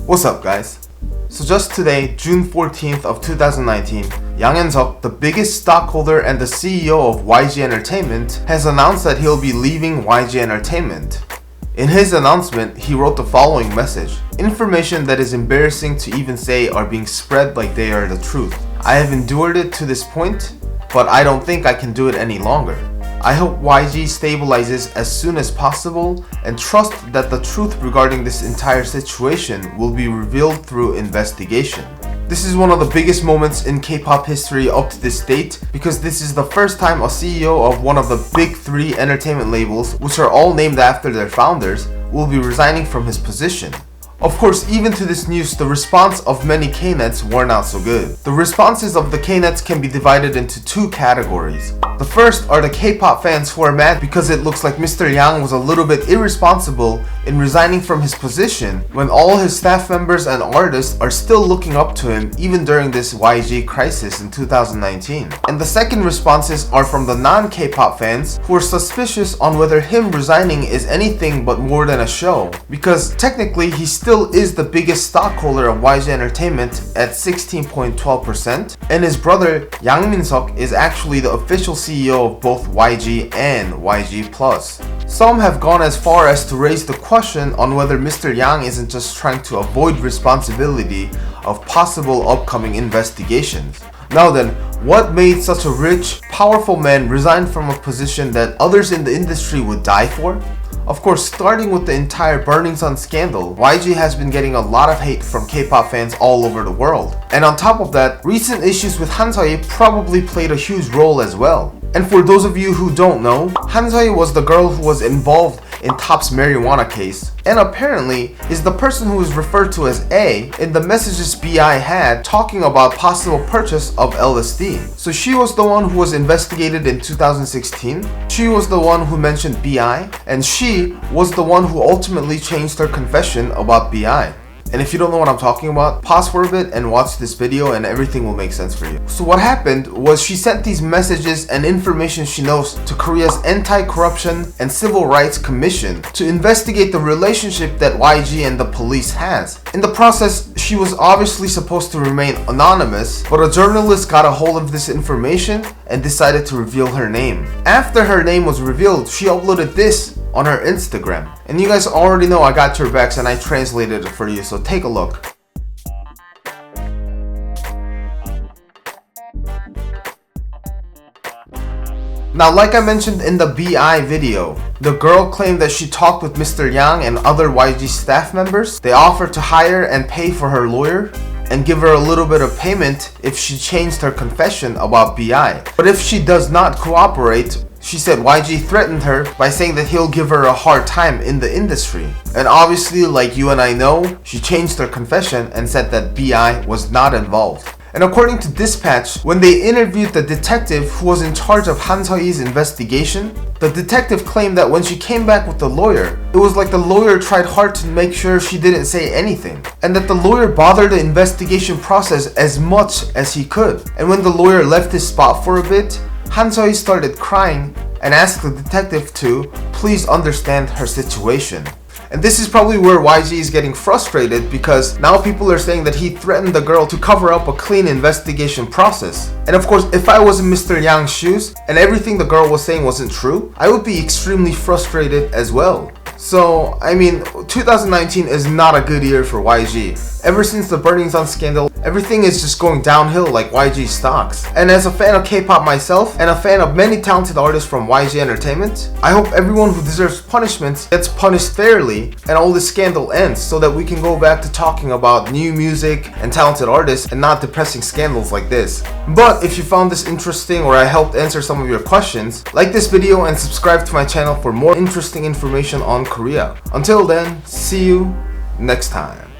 What's up, guys? So just today, June 14th of 2019, Yang In-seok, the biggest stockholder and the CEO of YG Entertainment, has announced that he'll be leaving YG Entertainment. In his announcement, he wrote the following message: "Information that is embarrassing to even say are being spread like they are the truth. I have endured it to this point, but I don't think I can do it any longer. I hope YG stabilizes as soon as possible and trust that the truth regarding this entire situation will be revealed through investigation." This is one of the biggest moments in K-pop history up to this date, because this is the first time a CEO of one of the big three entertainment labels, which are all named after their founders, will be resigning from his position. Of course, even to this news, the response of many K-nets were not so good. The responses of the K-nets can be divided into two categories. The first are the K-pop fans who are mad because it looks like Mr. Yang was a little bit irresponsible in resigning from his position when all his staff members and artists are still looking up to him even during this YG crisis in 2019. And the second responses are from the non-K-pop fans who are suspicious on whether him resigning is anything but more than a show, because technically he still is the biggest stockholder of YG Entertainment at 16.12%, and his brother Yang Min-seok is actually the official CEO of both YG and YG+. Some have gone as far as to raise the question on whether Mr. Yang isn't just trying to avoid responsibility of possible upcoming investigations. Now then, what made such a rich, powerful man resign from a position that others in the industry would die for? Of course, starting with the entire Burning Sun scandal, YG has been getting a lot of hate from K-pop fans all over the world. And on top of that, recent issues with Han Seohee probably played a huge role as well. And for those of you who don't know, Han Seohee was the girl who was involved in Top's marijuana case, and apparently is the person who is referred to as A in the messages BI had talking about possible purchase of LSD. So she was the one who was investigated in 2016, she was the one who mentioned BI, and she was the one who ultimately changed her confession about BI. And if you don't know what I'm talking about, pause for a bit and watch this video and everything will make sense for you. So what happened was she sent these messages and information she knows to Korea's Anti-Corruption and Civil Rights Commission to investigate the relationship that YG and the police has. In the process, she was obviously supposed to remain anonymous, but a journalist got a hold of this information and decided to reveal her name. After her name was revealed, she uploaded this on her Instagram. And you guys already know I got your backs and I translated it for you, so take a look. Now, like I mentioned in the BI video, the girl claimed that she talked with Mr. Yang and other YG staff members. They offered to hire and pay for her lawyer and give her a little bit of payment if she changed her confession about BI. But if she does not cooperate, she said YG threatened her by saying that he'll give her a hard time in the industry. And obviously, like you and I know, she changed her confession and said that BI was not involved. And according to Dispatch, when they interviewed the detective who was in charge of Han Seohee's investigation, the detective claimed that when she came back with the lawyer, it was like the lawyer tried hard to make sure she didn't say anything, and that the lawyer bothered the investigation process as much as he could. And when the lawyer left his spot for a bit, Han Seohee started crying and asked the detective to please understand her situation. And this is probably where YG is getting frustrated, because now people are saying that he threatened the girl to cover up a clean investigation process. And of course, if I was in Mr. Yang's shoes and everything the girl was saying wasn't true, I would be extremely frustrated as well. So, I mean, 2019 is not a good year for YG. Ever since the Burning Sun scandal, everything is just going downhill like YG stocks. And as a fan of K-pop myself, and a fan of many talented artists from YG Entertainment, I hope everyone who deserves punishment gets punished fairly and all this scandal ends, so that we can go back to talking about new music and talented artists and not depressing scandals like this. But if you found this interesting or I helped answer some of your questions, like this video and subscribe to my channel for more interesting information on Korea. Until then, see you next time.